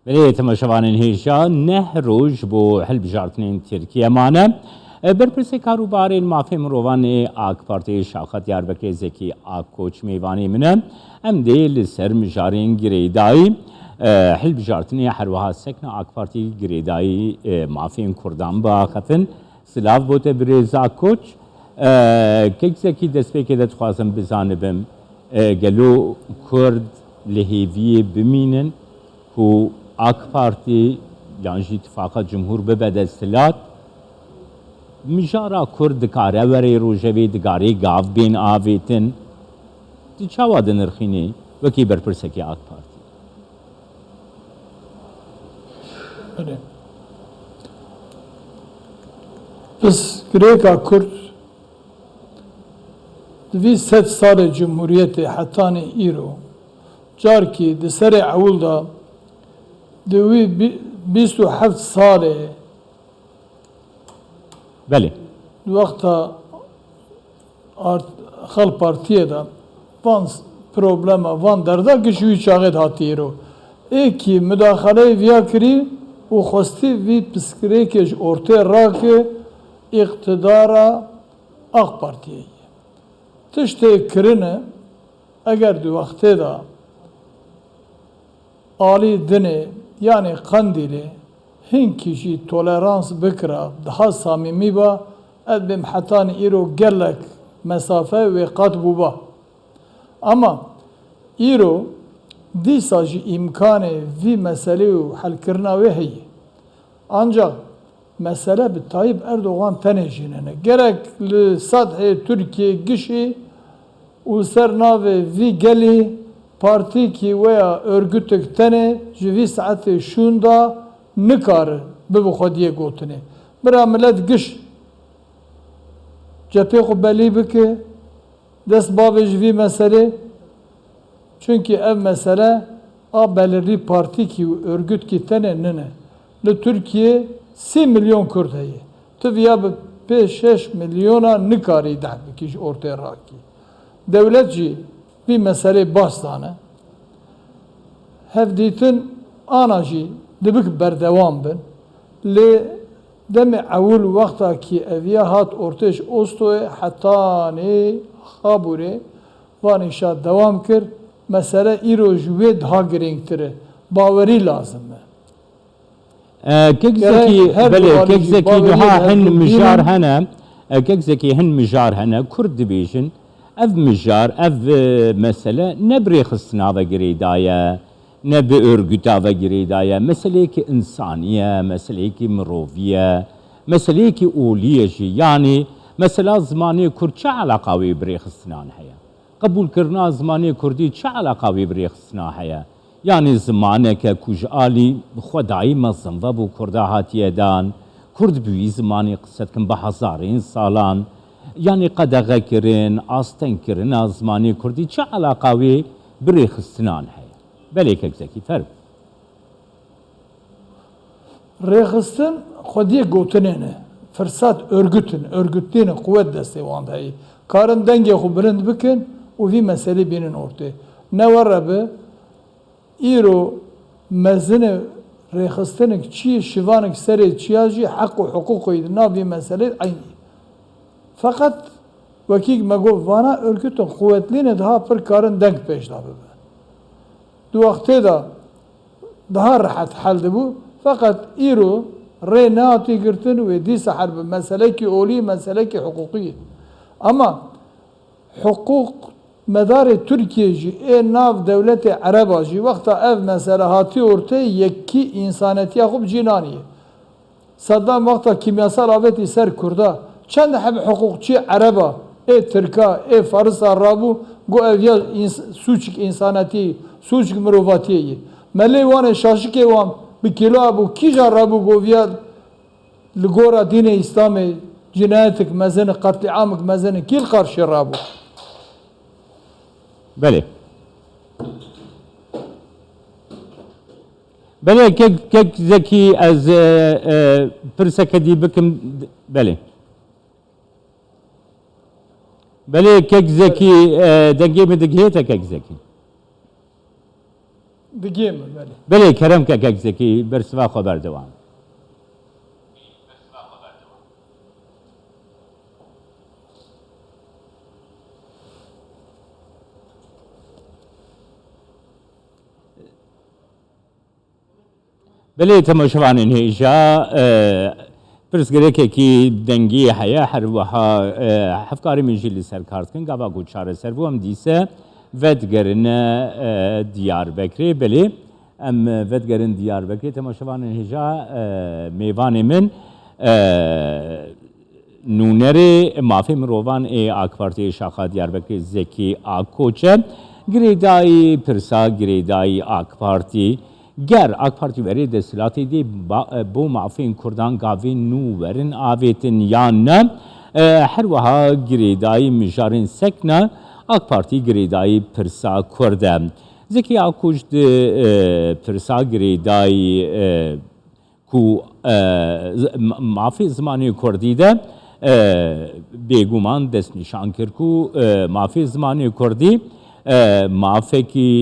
بله تماشاوانین هیجا نه روز بو حل بجارتنین ترکیه مانه برپرسی کاروبارین مافی مروان آک پارتی شاخت دیاربکر زکی آک کوچ میوانی منه ام دیل سر مجارین گریدایی حل بجارتنی حروها سکن آک پارتی گریدایی مافین کردان با خفن سلاف بوته بریز آک کوچ کک زکی دست پیکه دت خوازم بزانبم گلو کرد لهیوی بمینن کو AK Parti yani ittifaka Cumhur bebed istilat mijara Kurd dikare veri rojevi digari gav bin avitin di çava denirxini veki berpirseki AK Parti. Evet. Biz Greka Kurd vi set sale Cumhuriyeti hatani İro carki di sere avulda دوی 27 ساله بله وقتا خل پارتیه دا وان پروبلما وان دردا کشوی چاقت هاتی رو ایکی مداخله ویا کری و خواستی وی پسکری کش ارته را که اقتدارا اق پارتیه تشتی کرنه اگر دو وقته دا آلی دنه yani Kandil'i hin kişi tolerans bikra daha samimi ba edbim hatani iro gelek mesafe ve kat buba ama iro disajı imkanı vi meseleyi hal kirna ve hiye ancak mesele bi Tayyip Erdoğan tenejinene gerek sadhe Türkiye gişi u sernave vi geli parti ki veya örgütük tane jivi saati şunda nikar bu xodiye gotine. Bira millet giş cephe kubeli bike dest bavê jivi mesele çünkü ev mesele a belirli parti ki örgüt ki tane nene. Li Türkiye 3 milyon Kürt heye. Tu viya 5-6 milyona nikari dah bikiş ortaya raki. Devletçi bir mesele bastane. Hevditin anajı dibik berdevam bin. Le demi avul vakta ki eviya hat orteş ostoye hatta ne habure van inşa devam kir. Mesele iro jüve daha giringtire. Baveri lazım mı? كيك زكي بله كيك زكي دها هن مجار هنا كيك زكي هن مجار هنا كرد بيجن اف مجار اف مسألة نبريخ السنابة قريداية نبي örgütava giridaya mesele ki insaniye mesele ki mروفية mesele ki اوليجي yani mesela زماني كرد چه علاقاوي بريخستنان هيا قبول كرنا زماني كردي چه علاقاوي بريخستنا هيا yani زمانك كوجالي خداي مزم و بو كردا هاتيه دان كرد بوي زماني قصت كم بهزارين سالان yani قدغه كرن استن كرن زماني كردي چه علاقاوي بريخستنان هيا بله زکی فرق Rexistin xwediye gotinê ne firsat örgütîne kuvvet destê wan heye karin dengê xwe bilind bikin û vî meselê bînin ortê ne were bi îro mezinê rêxistinek çi şivanek serê çiya jî heq û hiqûqê di nav vî meselê aynî feqet wekî me got vana örgütên kuvvetlî daha pir karin deng pêş da bibe du vaxtê da daha rahat hel dibû fakat îro rê nehatî girtin wê dîsa her bi meselekî olî meselekî hiqûqî ama hiqûq medarê Türkiye jî ê nav dewletê Ereba jî wexta ev mesele hatî ortê yekî însanetiya xwe cînaniye Saddam wexta kimyasal avêtî ser Kurda çend heb hiqûqçî Ereba ê Tirka ê Farisa rabû got ev ya sûçik însanetî sûçik mirovatiyê ye melê wan ê şaşikê wan bi kêloa bû kîja rabû goviya li gora dînê İslamê cinayetek mezin qetliamek mezin kîl qarşî rabû بله بله كيك زكي از برسك دي بكم بله بله كيك زكي دنجي بدك هيتا كيك زكي Digê min belê. Belê kerem ke kek zekî bersiva xwe berdewam. بله تماشاوانین هیجا پرسگرێکێکی دەنگی هەیە هەروەها هەفکاری منژی لەسەر کارتکن گاوا گو چارەسەر بوو ئەم دیسە ڤەدگەرنە دیاربەکرێ بلێ ئەم ڤەدگەرن دیاربەکرێ تەماشاوانین هێژا میوانێ من نونەرێ مافی مرۆڤان ئێ ئاکپارتیە شاخا دیاربەکرێ زەکی ئاکۆچە گرێدایی پرسا گرێدایی ئاکپارتی گر AK Parti veri desilatê dê bo mafên Kurdan gavên nû werin avêtin yan ne her wiha girêdayî mijarên sekne AK Parti girêdayî pirsa Kurd e. Zekî Akûj di pirsa girêdayî ku mafê zimanê Kurdî de bêguman destnîşan kir ku mafê zimanê Kurdî mafekî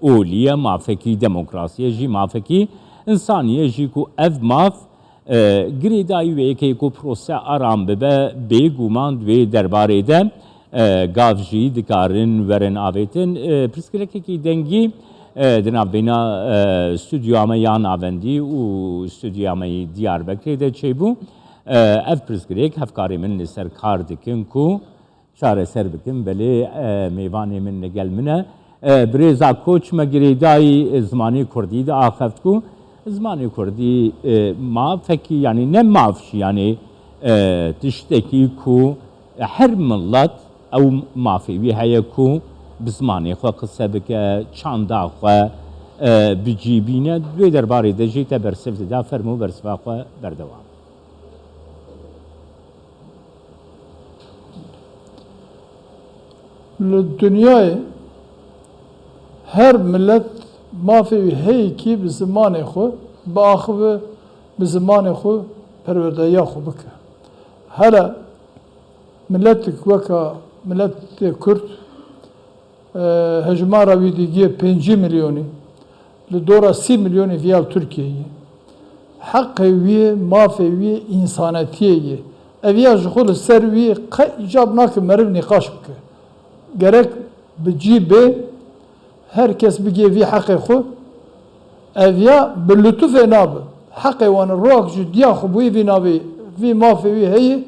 اولیه مافکی دموکراسیه جی مافکی انسانیه جی کو اف ماف گریدایی و یکی کو پروسه آرام ببه بیگومان و درباره ده گاف جی دکارن ورن آویتن پرسکرکی کی دنگی دناب بینا استودیوامه یان آوندی و استودیوامه دیاربکری ده چی بو اف پرسکرک هفکاری من لسر کار دکن کو چاره سر بکن بله میوانی من نگل منه برێزا کۆچمە گرێدایی زمانی کوردی دا ئاخەفت و زمانی کوردی مافێکی یعنی نە مافشی یعنی تشتێکی کو هەر مڵەت ئەو مافێوی هەیە کو bi zimanê xwe qise bike çanda xwe bicîbîne wê derbarê de jî te bersiv dida fermû bersiva xwe berdewam. Li dünyayê her millet mafê heye ki bi zimanê xwe biaxive bi zimanê xwe perwerdeya xwe bike. Hele milletek weka milletê Kurd hejmara wî dîgiye 5 milyonî li dora 30 milyonî viya Tirkiyeyê. Heqê wî mafê wî însanetiyê ye. Ev ya ji xwe li ser wî qet îcab nake meriv nîqaş bike. Gerek bi cî bê herkes bigê vî heqê xwe ev ya bi lütufê nabe heqê wan rok ji diya xwe bûyî vî navê vî mafê wî heye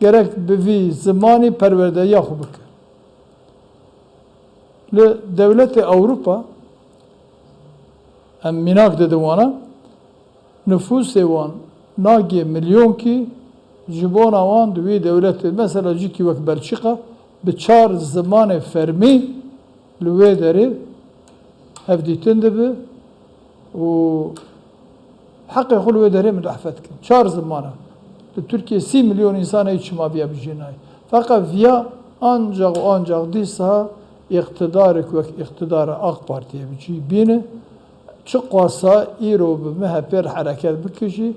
gerek bi vî zimanî perwerdeya xwe bike. Li dewletê Ewropa em mînak didin wana nüfusê wan nagê milyonkî ji bona wan di wî dewletê mesela cîkî wek Belçîqa bi 4 zimanê fermî li wê derê hevdîtin dibe û heqê xwe li wê derê müdafet dikin. 4 zimana. Li Tirkiye 30 milyon însanê çima viya bijî nayê. Feqet viya ancak û ancak dîsa iktidarek wek iktidara AK Partiye bicî bîne çi qasa îro bi MHP hereket bike jî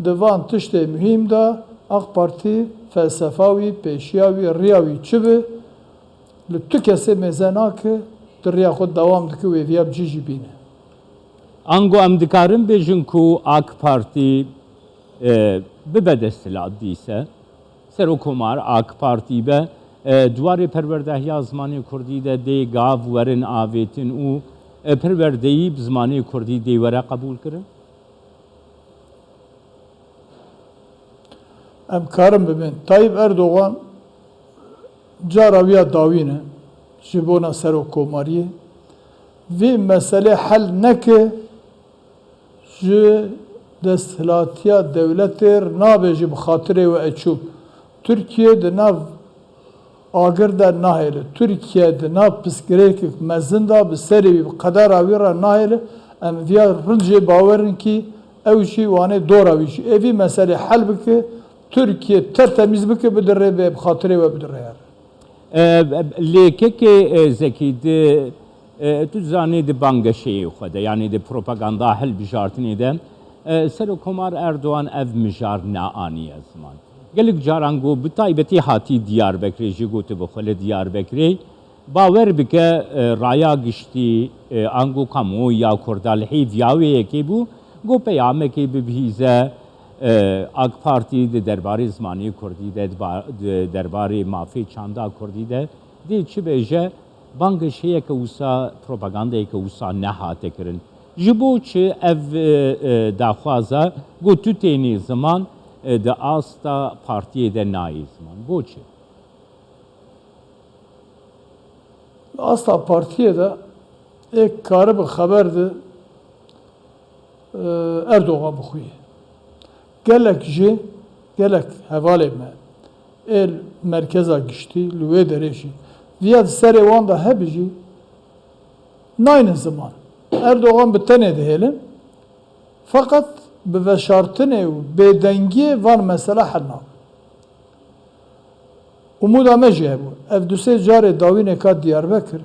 di van tiştê mühîm da AK Parti felsefa wî, pêşiya wî, riya wî çi be li tu kesê mêze nake di riya xwe dewam dike wê viya bicî jî bîne. Ango em dikarin bêjin ku AK Parti bibe destilat dîse Serokkomar AK Partî be duwarê perwerdehiya zimanê Kurdî de dê gav werin avêtin û perwerdeyî bi zimanê Kurdî dê were qebûl kirin? Em karin bibin. Tayyip Erdoğan cara wiya dawîne ji bona serokkomariyê vê mesele hel neke ji desthilatiya dewletê nabe ji bi xatirê we eçûb. Tirkiye di nav agir de nahêle. Tirkiye di nav pirsgirêkek mezin da bi serê wî bi qedera wî re nahêle. Em viya rincê bawerin kî ew jî wanê dora wî jî. Evî mesele hel bike Türkiye tertemiz bike bidirê ve bi xatirê we bidirê. Lêkekê zekî di tu zanî di bangeşeyê xwe de yanî di propaganda hilbijartinê de Serokkomar Erdoğan ev mijar neaniye ziman. Gelek caran got bi taybetî hatî Diyarbekirê jî gotu bi xwe li Diyarbekirê باور بکە ڕایا گشتی ئەنگ و قەمۆ یا کوردالحی ڤیاوەیەکی بوو گۆ پەیامێکی ببیزە ئاک پارتی دەربارەی زمانی کوردی دەربارەی مافی چاندا کوردی دە دێ چ بێژە بانگش هەیە کە وسا پرۆپاگاندەیەکە وسا نەهاتەکردن ji bo çi ev daxwaza got tu tênî ziman di asta partiyê de nayê ziman bo çi Asla partiye de ek karı bir haberdi Erdoğan bixuye. Gelek ji gelek hevalê me el merkeza giştî li wê derê jî viya di serê wan da hebî jî nayne ziman. Erdoğan bi tenê dihêlin fakat bi veşartinê û bêdengiyê van mesela hel nabin. Umuda me jî hebû. Ev du sê carê dawînê ka Diyarbekir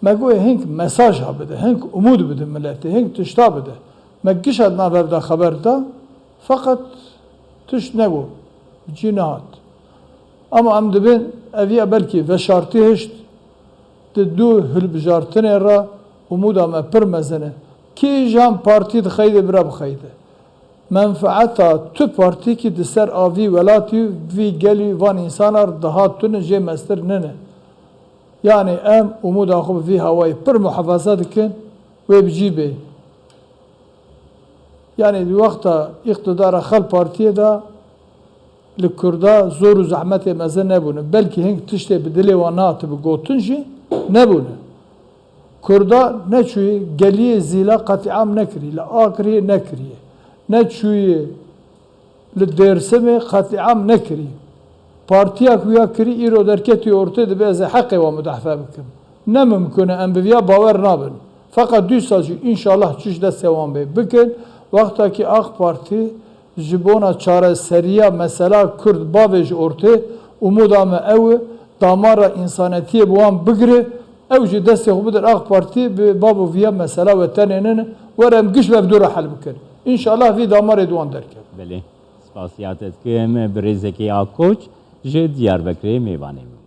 me goyê hink mesaj bide, hink umud bide milletê, hink tişta bide. Me gişet nav ev da xeber da fakat tişt negot, cî nehat. Ama em dibin eviye belkî veşartî hişt di du hilbijartinê ra umuda me pir mezin e. Kî jan partî dixeyde bira bixeyde. Menfaeta tu partî ki di ser avî welatî vî gelî van însanar dihatune jê mestir nene. Yani em umuda xwe bi vî hewayê pir muhefaza dikin wê bi cî bê. Yani di wexta iqtidara xel partiyê da li Kurda zor û zehmetê mezin nebûne. Belkî hink tiştê bi dilê wan nehatî bi gotin jî nebûne. Kurda neçûyê geliyê zîla qetîam nekirî, li Akiriyê nekiriye. Neçûyê li Dêrsimê qetîam nekirî. Partiya ku ya kirî îro derketî ortê dibe ez ê heqê wan müdehfe bikim. Ne mimkûn e em bi vîya bawer nabin. Fakat dîsa jî înşallah çûş destê wan bê bikin. Wextekî AK Partî ji bona çareseriya mesela Kurd bavê ji ortê umuda me ew e damara însanetiyê bi wan bigire ew jî destê xwe bidin AK Partî bi bav û vîya mesela we tenê nene were em giş vev dûra hel bikin. İnşallah vî damarê di wan derket. Belê spasiyat ez dikim bi rêzekî Akoç ji Diyarbekirê mêvanê.